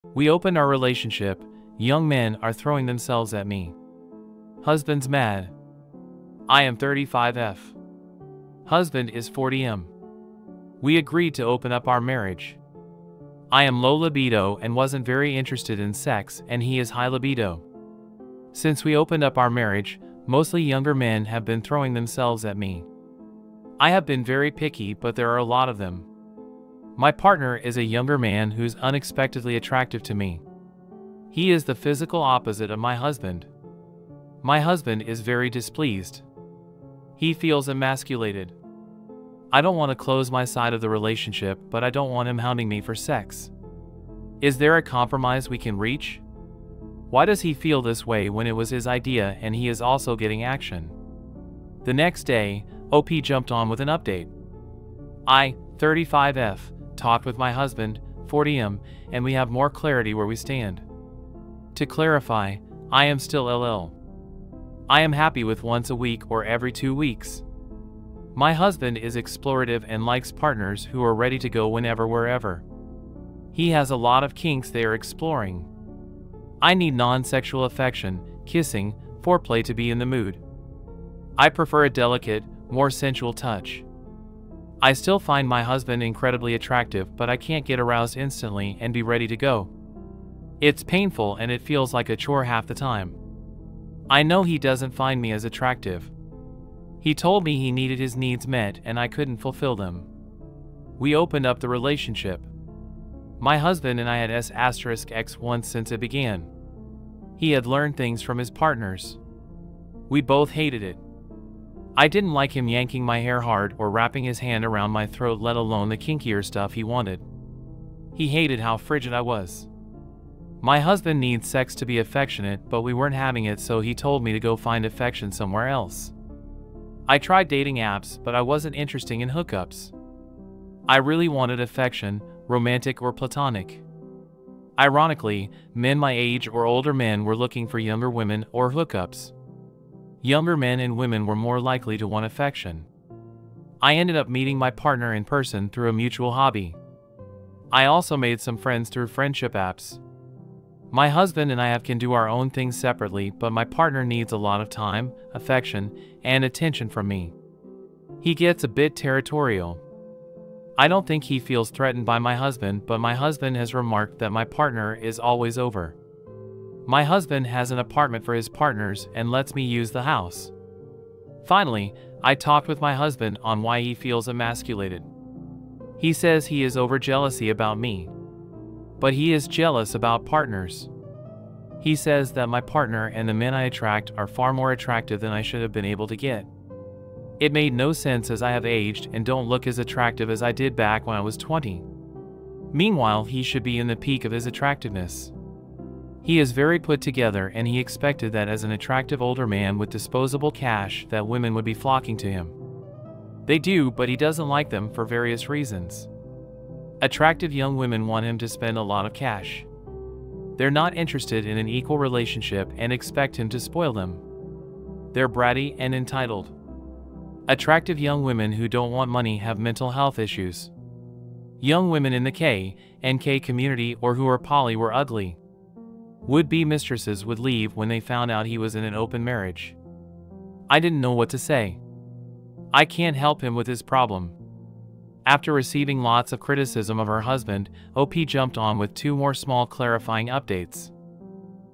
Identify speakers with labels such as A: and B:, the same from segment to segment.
A: We opened our relationship. Young men are throwing themselves at me. Husband's mad. I am 35F. Husband is 40M. We agreed to open up our marriage. I am low libido and wasn't very interested in sex, and he is high libido. Since we opened up our marriage, mostly younger men have been throwing themselves at me. I have been very picky, but there are a lot of them. My partner is a younger man who's unexpectedly attractive to me. He is the physical opposite of my husband. My husband is very displeased. He feels emasculated. I don't want to close my side of the relationship, but I don't want him hounding me for sex. Is there a compromise we can reach? Why does he feel this way when it was his idea and he is also getting action? The next day, OP jumped on with an update. I, 35F, talked with my husband, 40M, and we have more clarity where we stand. To clarify, I am still LL. I am happy with once a week or every 2 weeks. My husband is explorative and likes partners who are ready to go whenever, wherever. He has a lot of kinks they are exploring. I need non-sexual affection, kissing, foreplay to be in the mood. I prefer a delicate, more sensual touch. I still find my husband incredibly attractive, but I can't get aroused instantly and be ready to go. It's painful and it feels like a chore half the time. I know he doesn't find me as attractive. He told me he needed his needs met and I couldn't fulfill them. We opened up the relationship. My husband and I had S*X once since it began. He had learned things from his partners. We both hated it. I didn't like him yanking my hair hard or wrapping his hand around my throat, let alone the kinkier stuff he wanted. He hated how frigid I was. My husband needs sex to be affectionate, but we weren't having it, so he told me to go find affection somewhere else. I tried dating apps, but I wasn't interested in hookups. I really wanted affection, romantic or platonic. Ironically, men my age or older men were looking for younger women or hookups. Younger men and women were more likely to want affection. I ended up meeting my partner in person through a mutual hobby. I also made some friends through friendship apps. My husband and I can do our own things separately, but my partner needs a lot of time, affection, and attention from me. He gets a bit territorial. I don't think he feels threatened by my husband, but my husband has remarked that my partner is always over. My husband has an apartment for his partners and lets me use the house. Finally, I talked with my husband on why he feels emasculated. He says he is over jealousy about me. But he is jealous about partners. He says that my partner and the men I attract are far more attractive than I should have been able to get. It made no sense as I have aged and don't look as attractive as I did back when I was 20. Meanwhile, he should be in the peak of his attractiveness. He is very put together and he expected that as an attractive older man with disposable cash that women would be flocking to him. They do, but he doesn't like them for various reasons. Attractive young women want him to spend a lot of cash. They're not interested in an equal relationship and expect him to spoil them. They're bratty and entitled. Attractive young women who don't want money have mental health issues. Young women in the K and K community or who are poly were ugly. Would-be mistresses would leave when they found out he was in an open marriage. I didn't know what to say. I can't help him with his problem. After receiving lots of criticism of her husband, OP jumped on with 2 more small clarifying updates.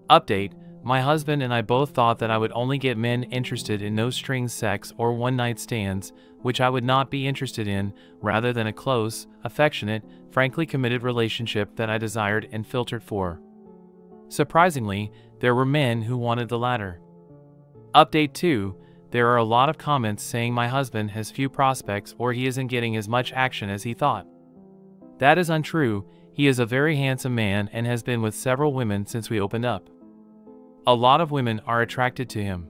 A: Update: my husband and I both thought that I would only get men interested in no-strings sex or one-night stands, which I would not be interested in, rather than a close, affectionate, frankly committed relationship that I desired and filtered for. Surprisingly, there were men who wanted the latter. Update 2: there are a lot of comments saying my husband has few prospects or he isn't getting as much action as he thought. That is untrue. He is a very handsome man and has been with several women since we opened up. A lot of women are attracted to him.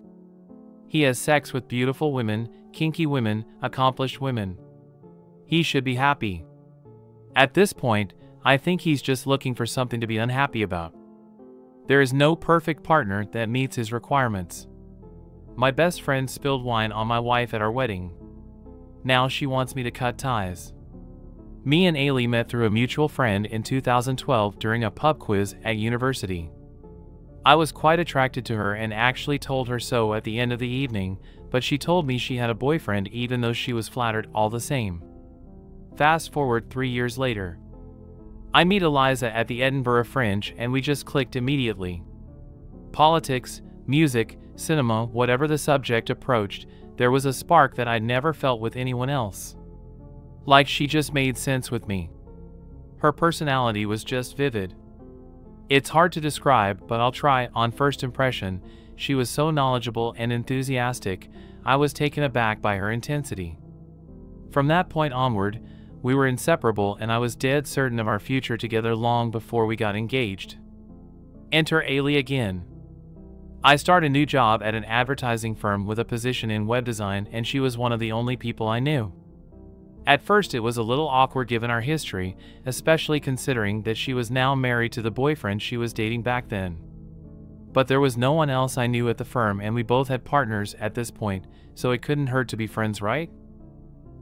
A: He has sex with beautiful women, kinky women, accomplished women. He should be happy. At this point, I think he's just looking for something to be unhappy about. There is no perfect partner that meets his requirements. My best friend spilled wine on my wife at our wedding. Now she wants me to cut ties. Me and Ailey met through a mutual friend in 2012 during a pub quiz at university. I was quite attracted to her and actually told her so at the end of the evening, but she told me she had a boyfriend even though she was flattered all the same. Fast forward 3 years later. I meet Eliza at the Edinburgh Fringe and we just clicked immediately. Politics, music, cinema, whatever the subject approached, there was a spark that I'd never felt with anyone else. Like she just made sense with me. Her personality was just vivid. It's hard to describe, but I'll try. On first impression, she was so knowledgeable and enthusiastic, I was taken aback by her intensity. From that point onward, we were inseparable and I was dead certain of our future together long before we got engaged. Enter Ailey again. I start a new job at an advertising firm with a position in web design and she was one of the only people I knew. At first it was a little awkward given our history, especially considering that she was now married to the boyfriend she was dating back then. But there was no one else I knew at the firm and we both had partners at this point, so it couldn't hurt to be friends, right?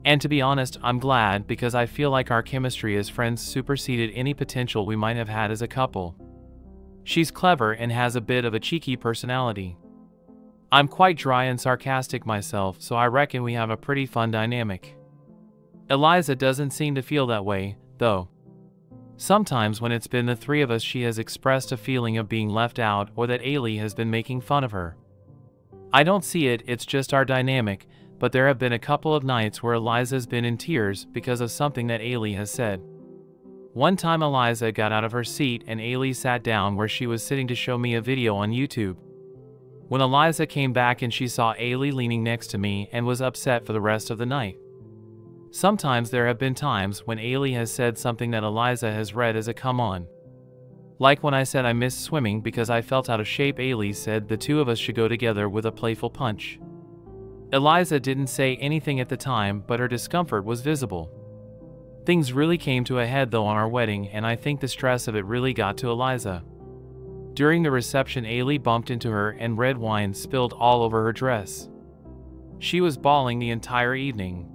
A: And to be honest, I'm glad because I feel like our chemistry as friends superseded any potential we might have had as a couple. She's clever and has a bit of a cheeky personality. I'm quite dry and sarcastic myself, so I reckon we have a pretty fun dynamic. Eliza doesn't seem to feel that way, though. Sometimes when it's been the three of us she has expressed a feeling of being left out or that Ailey has been making fun of her. I don't see it, it's just our dynamic, but there have been a couple of nights where Eliza's been in tears because of something that Ailey has said. One time Eliza got out of her seat and Ailey sat down where she was sitting to show me a video on YouTube. When Eliza came back and she saw Ailey leaning next to me and was upset for the rest of the night. Sometimes there have been times when Ailey has said something that Eliza has read as a come on. Like when I said I missed swimming because I felt out of shape, Ailey said the two of us should go together with a playful punch. Eliza didn't say anything at the time, but her discomfort was visible. Things really came to a head though on our wedding, and I think the stress of it really got to Eliza. During the reception, Ailey bumped into her and red wine spilled all over her dress. She was bawling the entire evening.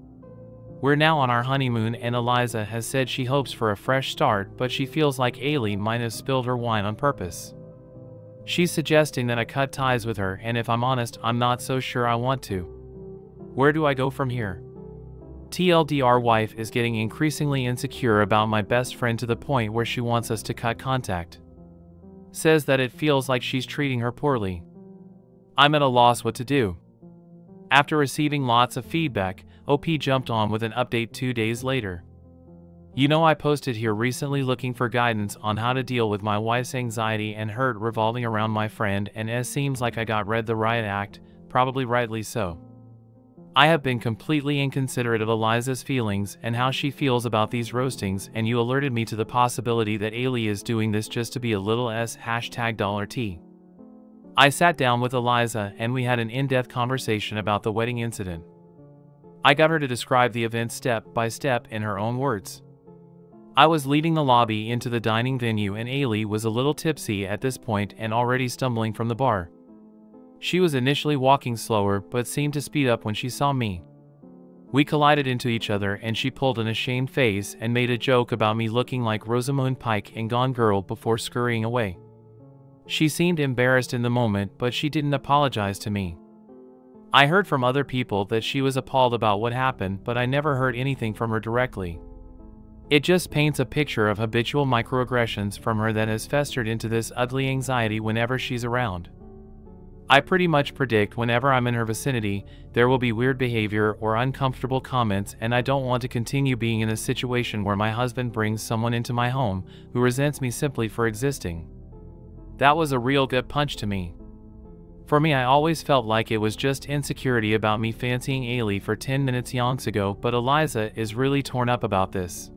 A: We're now on our honeymoon and Eliza has said she hopes for a fresh start, but she feels like Ailey might have spilled her wine on purpose. She's suggesting that I cut ties with her, and if I'm honest, I'm not so sure I want to. Where do I go from here? TLDR, wife is getting increasingly insecure about my best friend to the point where she wants us to cut contact. Says that it feels like she's treating her poorly. I'm at a loss what to do. After receiving lots of feedback, OP jumped on with an update 2 days later. You know, I posted here recently looking for guidance on how to deal with my wife's anxiety and hurt revolving around my friend, and it seems like I got read the riot act, probably rightly so. I have been completely inconsiderate of Eliza's feelings and how she feels about these roastings, and you alerted me to the possibility that Ailey is doing this just to be a little $T. I sat down with Eliza and we had an in-depth conversation about the wedding incident. I got her to describe the event step by step in her own words. I was leading the lobby into the dining venue and Ailey was a little tipsy at this point and already stumbling from the bar. She was initially walking slower but seemed to speed up when she saw me. We collided into each other and she pulled an ashamed face and made a joke about me looking like Rosamund Pike in Gone Girl before scurrying away. She seemed embarrassed in the moment, but she didn't apologize to me. I heard from other people that she was appalled about what happened, but I never heard anything from her directly. It just paints a picture of habitual microaggressions from her that has festered into this ugly anxiety whenever she's around. I pretty much predict whenever I'm in her vicinity, there will be weird behavior or uncomfortable comments, and I don't want to continue being in a situation where my husband brings someone into my home who resents me simply for existing. That was a real gut punch to me. For me, I always felt like it was just insecurity about me fancying Ailey for 10 minutes yonks ago, but Eliza is really torn up about this.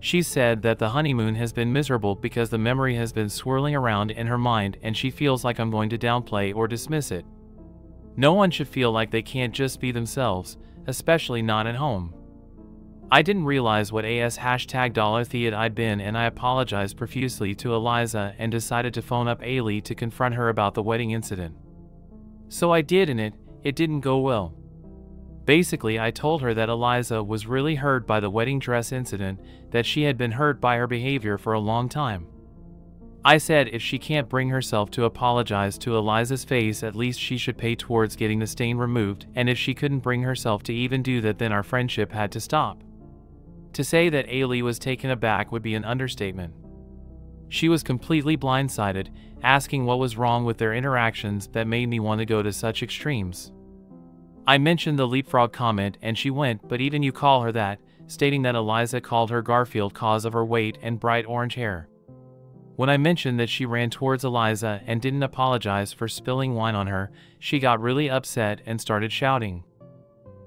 A: She said that the honeymoon has been miserable because the memory has been swirling around in her mind and she feels like I'm going to downplay or dismiss it. No one should feel like they can't just be themselves, especially not at home. I didn't realize what $T I'd been, and I apologized profusely to Eliza and decided to phone up Ailey to confront her about the wedding incident. So I did, and it didn't go well. Basically, I told her that Eliza was really hurt by the wedding dress incident, that she had been hurt by her behavior for a long time. I said if she can't bring herself to apologize to Eliza's face, at least she should pay towards getting the stain removed, and if she couldn't bring herself to even do that, then our friendship had to stop. To say that Ailey was taken aback would be an understatement. She was completely blindsided, asking what was wrong with their interactions that made me want to go to such extremes. I mentioned the leapfrog comment and she went, "But even you call her that," stating that Eliza called her Garfield cause of her weight and bright orange hair. When I mentioned that, she ran towards Eliza and didn't apologize for spilling wine on her, she got really upset and started shouting.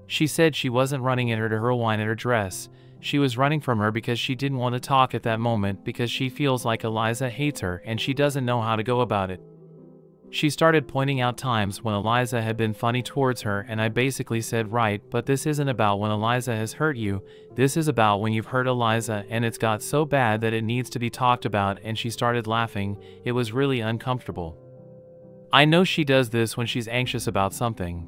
A: She said she wasn't running at her to hurl wine at her dress. She was running from her because she didn't want to talk at that moment because she feels like Eliza hates her and she doesn't know how to go about it. She started pointing out times when Eliza had been funny towards her, and I basically said, "Right, but this isn't about when Eliza has hurt you, this is about when you've hurt Eliza, and it's got so bad that it needs to be talked about," and she started laughing. It was really uncomfortable. I know she does this when she's anxious about something.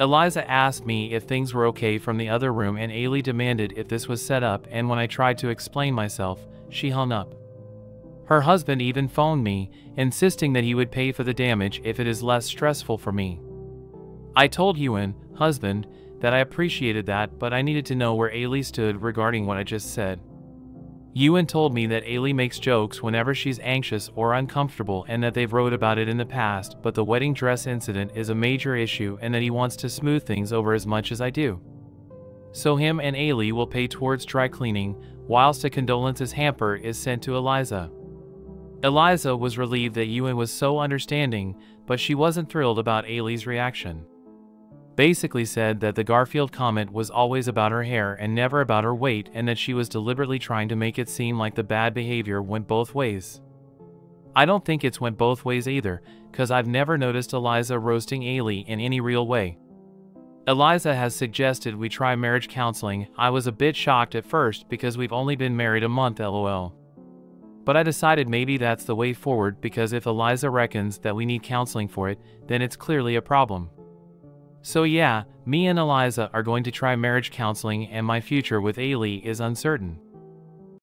A: Eliza asked me if things were okay from the other room, and Ailey demanded if this was set up, and when I tried to explain myself, she hung up. Her husband even phoned me, insisting that he would pay for the damage if it is less stressful for me. I told Ewan, husband, that I appreciated that, but I needed to know where Ailey stood regarding what I just said. Ewan told me that Ailey makes jokes whenever she's anxious or uncomfortable and that they've wrote about it in the past, but the wedding dress incident is a major issue and that he wants to smooth things over as much as I do. So him and Ailey will pay towards dry cleaning, whilst a condolences hamper is sent to Eliza. Eliza was relieved that Ewan was so understanding, but she wasn't thrilled about Ailey's reaction. Basically said that the Garfield comment was always about her hair and never about her weight, and that she was deliberately trying to make it seem like the bad behavior went both ways. I don't think it's went both ways either, cause I've never noticed Eliza roasting Ailey in any real way. Eliza has suggested we try marriage counseling. I was a bit shocked at first because we've only been married a month, lol. But I decided maybe that's the way forward, because if Eliza reckons that we need counseling for it, then it's clearly a problem. So yeah, me and Eliza are going to try marriage counseling, and my future with Ailey is uncertain.